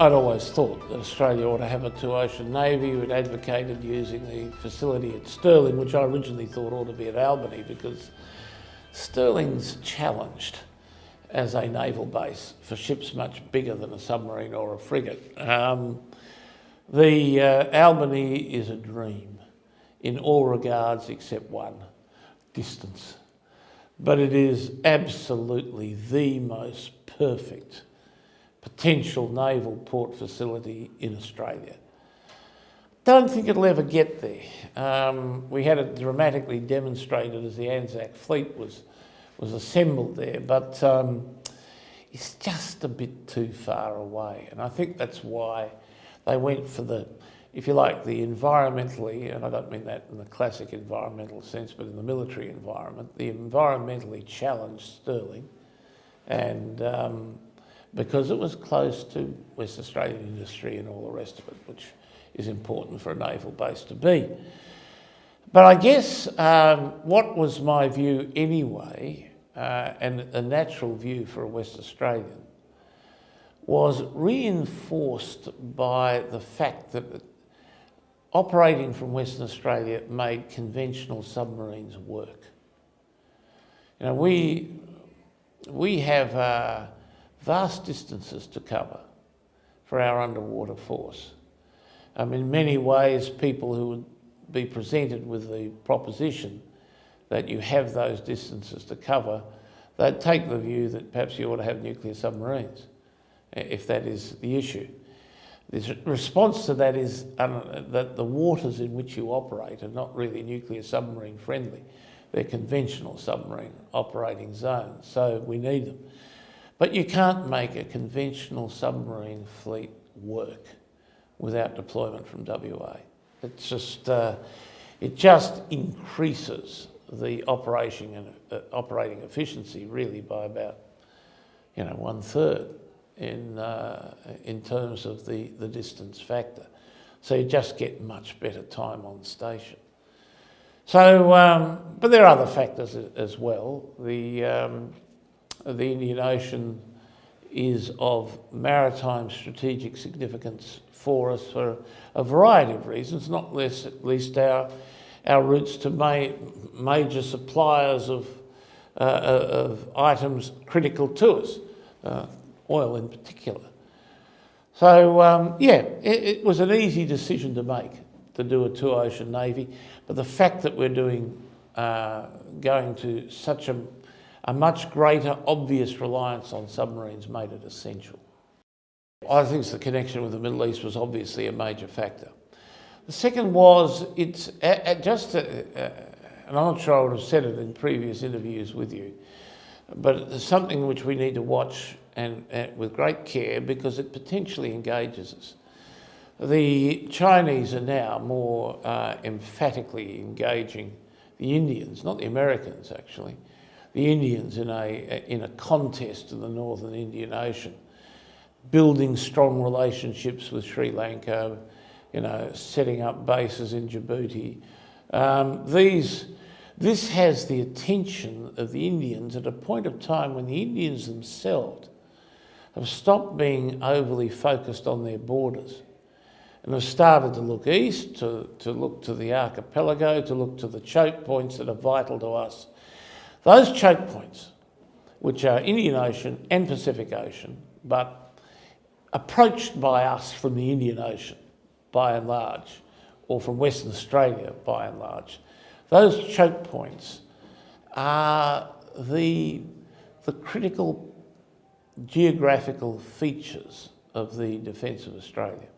I'd always thought that Australia ought to have a two-ocean navy. We'd advocated using the facility at Stirling, which I originally thought ought to be at Albany, because Stirling's challenged as a naval base for ships much bigger than a submarine or a frigate. Albany is a dream in all regards except one, distance. But it is absolutely the most perfect potential naval port facility in Australia. Don't think it'll ever get there. We had it dramatically demonstrated as the Anzac fleet was assembled there, but it's just a bit too far away. And I think that's why they went for the, if you like, the environmentally, and I don't mean that in the classic environmental sense, but in the military environment, the environmentally challenged Stirling, and because it was close to West Australian industry and all the rest of it, which is important for a naval base to be. But I guess what was my view anyway, and a natural view for a West Australian, was reinforced by the fact that operating from Western Australia made conventional submarines work. You know, we have vast distances to cover for our underwater force. In many ways, people who would be presented with the proposition that you have those distances to cover, they'd take the view that perhaps you ought to have nuclear submarines, if that is the issue. The response to that is that the waters in which you operate are not really nuclear submarine friendly. They're conventional submarine operating zones, so we need them. But you can't make a conventional submarine fleet work without deployment from WA. It's just, it just increases the operating efficiency really by about, 1/3 in terms of the distance factor. So you just get much better time on station. So, but there are other factors as well. The Indian Ocean is of maritime strategic significance for us for a variety of reasons, not least our routes to major suppliers of items critical to us, oil in particular. So it was an easy decision to make, to do a two-ocean navy, but the fact that we're going to such a much greater obvious reliance on submarines made it essential. I think the connection with the Middle East was obviously a major factor. The second was, and I'm not sure I would have said it in previous interviews with you, but it's something which we need to watch and with great care, because it potentially engages us. The Chinese are now more emphatically engaging the Indians, not the Americans actually, the Indians in a contest in the northern Indian Ocean, building strong relationships with Sri Lanka, setting up bases in Djibouti. This has the attention of the Indians at a point of time when the Indians themselves have stopped being overly focused on their borders and have started to look east, to look to the archipelago, to look to the choke points that are vital to us. Those choke points, which are Indian Ocean and Pacific Ocean, but approached by us from the Indian Ocean, by and large, or from Western Australia, by and large, those choke points are the critical geographical features of the defence of Australia.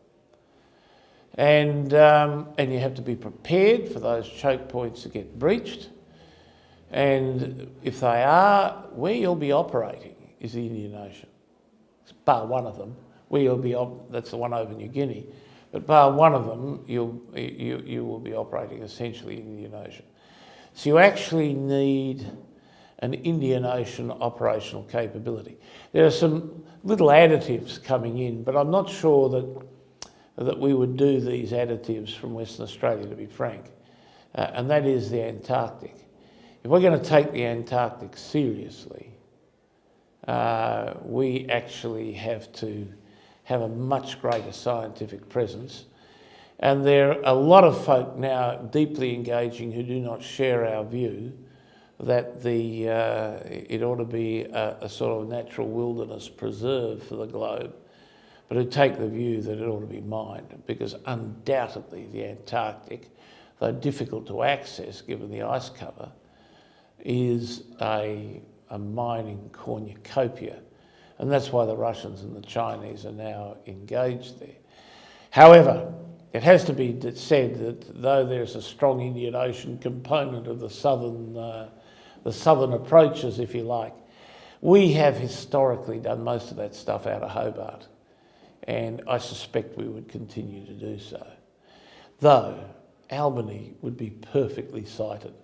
And you have to be prepared for those choke points to get breached. And if they are, where you'll be operating is the Indian Ocean. Bar one of them, where you'll be, that's the one over New Guinea, but bar one of them, you will be operating essentially in the Indian Ocean. So you actually need an Indian Ocean operational capability. There are some little additives coming in, but I'm not sure that we would do these additives from Western Australia, to be frank, and that is the Antarctic. If we're going to take the Antarctic seriously, we actually have to have a much greater scientific presence. And there are a lot of folk now deeply engaging who do not share our view that it ought to be a sort of natural wilderness preserve for the globe, but who take the view that it ought to be mined, because undoubtedly the Antarctic, though difficult to access given the ice cover, is a mining cornucopia. And that's why the Russians and the Chinese are now engaged there. However, it has to be said that though there's a strong Indian Ocean component of the southern approaches, if you like, we have historically done most of that stuff out of Hobart, and I suspect we would continue to do so. Though Albany would be perfectly sited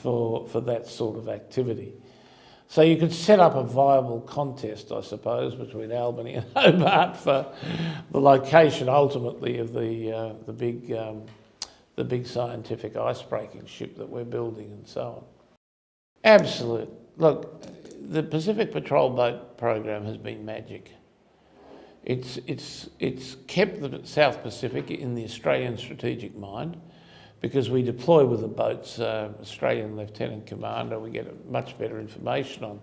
for that sort of activity. So you could set up a viable contest, I suppose, between Albany and Hobart for the location ultimately of the big scientific icebreaking ship that we're building and so on. Absolute. Look, the Pacific Patrol Boat program has been magic. It's kept the South Pacific in the Australian strategic mind, because we deploy with the boats, Australian Lieutenant Commander, we get much better information on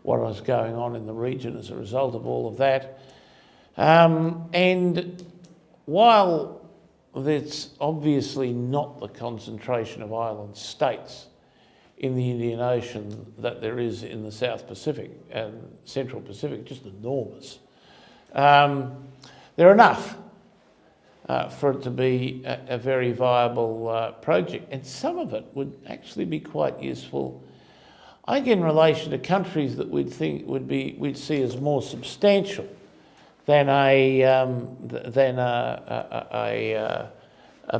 what was going on in the region as a result of all of that. And while there's obviously not the concentration of island states in the Indian Ocean that there is in the South Pacific and Central Pacific, just enormous, there are enough for it to be a very viable project. And some of it would actually be quite useful, I think, in relation to countries that we'd see as more substantial than a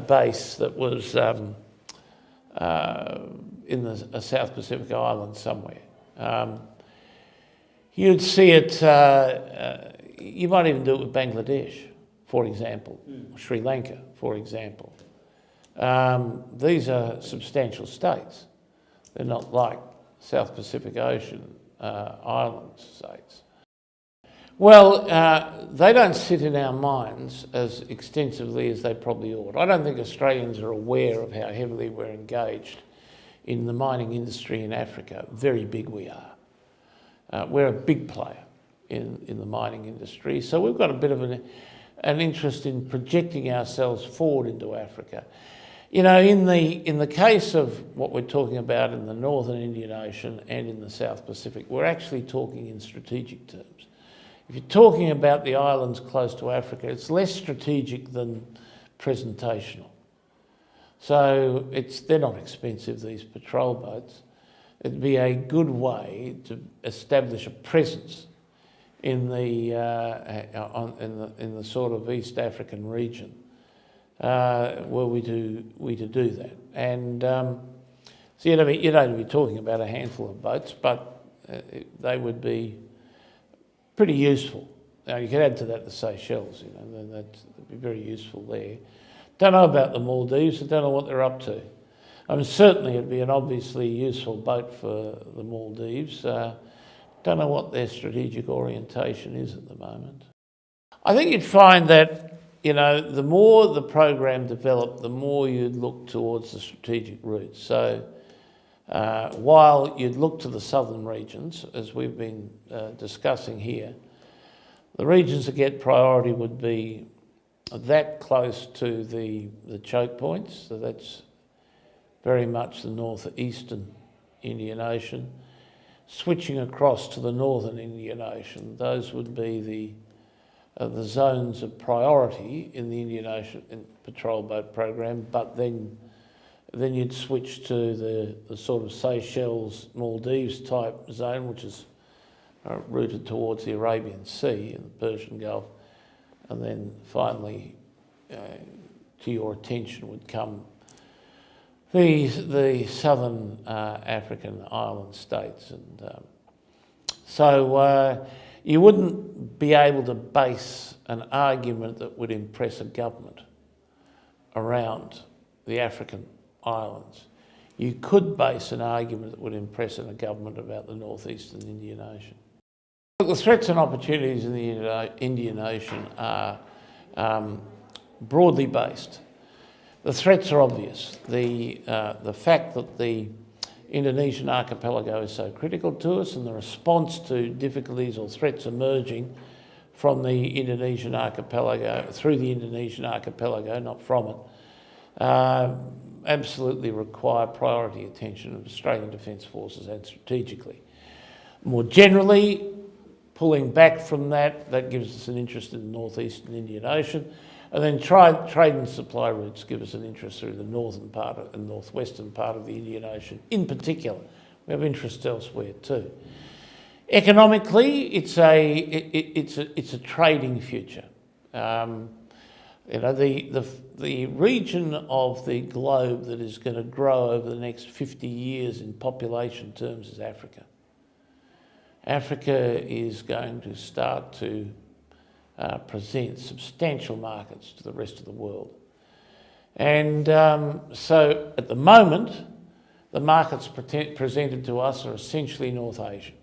base that was in a South Pacific island somewhere. You'd see it, you might even do it with Bangladesh, for example, Sri Lanka, for example. These are substantial states. They're not like South Pacific Ocean island states. Well, they don't sit in our minds as extensively as they probably ought. I don't think Australians are aware of how heavily we're engaged in the mining industry in Africa. Very big we are. We're a big player in the mining industry, so we've got a bit of an interest in projecting ourselves forward into Africa. You know, in the case of what we're talking about in the Northern Indian Ocean and in the South Pacific, we're actually talking in strategic terms. If you're talking about the islands close to Africa, it's less strategic than presentational. So they're not expensive, these patrol boats. It'd be a good way to establish a presence in the sort of East African region where we do that. And so you don't be talking about a handful of boats, but they would be pretty useful. Now you could add to that the Seychelles, then that'd be very useful there. Don't know about the Maldives, I don't know what they're up to. I mean, certainly it'd be an obviously useful boat for the Maldives. Don't know what their strategic orientation is at the moment. I think you'd find that, the more the program developed, the more you'd look towards the strategic routes. So while you'd look to the southern regions, as we've been discussing here, the regions that get priority would be that close to the choke points, so that's very much the northeastern Indian Ocean. Switching across to the northern Indian Ocean, those would be the zones of priority in the Indian Ocean patrol boat program, but then you'd switch to the sort of Seychelles, Maldives type zone, which is routed towards the Arabian Sea and the Persian Gulf, and then finally to your attention would come the southern African island states. And so you wouldn't be able to base an argument that would impress a government around the African islands. You could base an argument that would impress a government about the northeastern Indian Ocean. Look, the threats and opportunities in the Indian Ocean are broadly based. The threats are obvious. The fact that the Indonesian archipelago is so critical to us, and the response to difficulties or threats emerging from the Indonesian archipelago, through the Indonesian archipelago, not from it, absolutely require priority attention of Australian Defence Forces and strategically. More generally, pulling back from that, that gives us an interest in the northeastern Indian Ocean, and then trade and supply routes give us an interest through the northern part and northwestern part of the Indian Ocean in particular. We have interests elsewhere too. Economically, it's a trading future. You know, the region of the globe that is going to grow over the next 50 years in population terms is Africa. Africa is going to start to present substantial markets to the rest of the world. And so at the moment, the markets presented to us are essentially North Asian.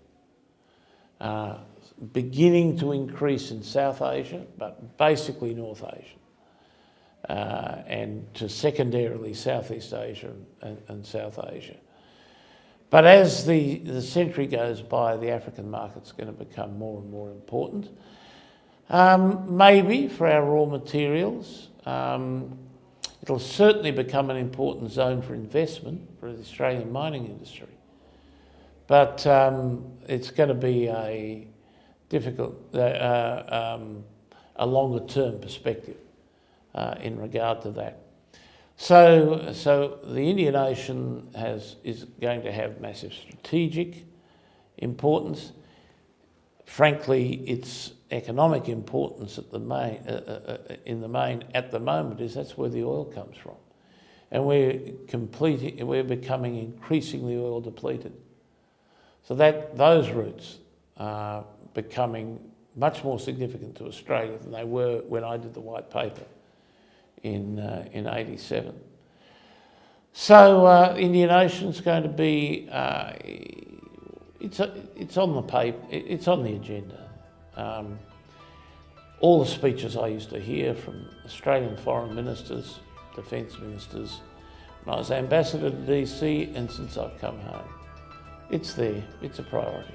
Beginning to increase in South Asia, but basically North Asian. And to secondarily Southeast Asia and South Asia. But as the century goes by, the African market's going to become more and more important. Maybe for our raw materials, it'll certainly become an important zone for investment for the Australian mining industry. But it's going to be a difficult, a longer term perspective in regard to that. So the Indian Ocean is going to have massive strategic importance. Frankly, its economic importance at the main, at the moment is that's where the oil comes from, and we're becoming increasingly oil depleted. So those routes are becoming much more significant to Australia than they were when I did the white paper in '87. So Indian Ocean's going to be it's on the paper, it's on the agenda. All the speeches I used to hear from Australian foreign ministers, defence ministers, when I was ambassador to DC and since I've come home, it's there, it's a priority.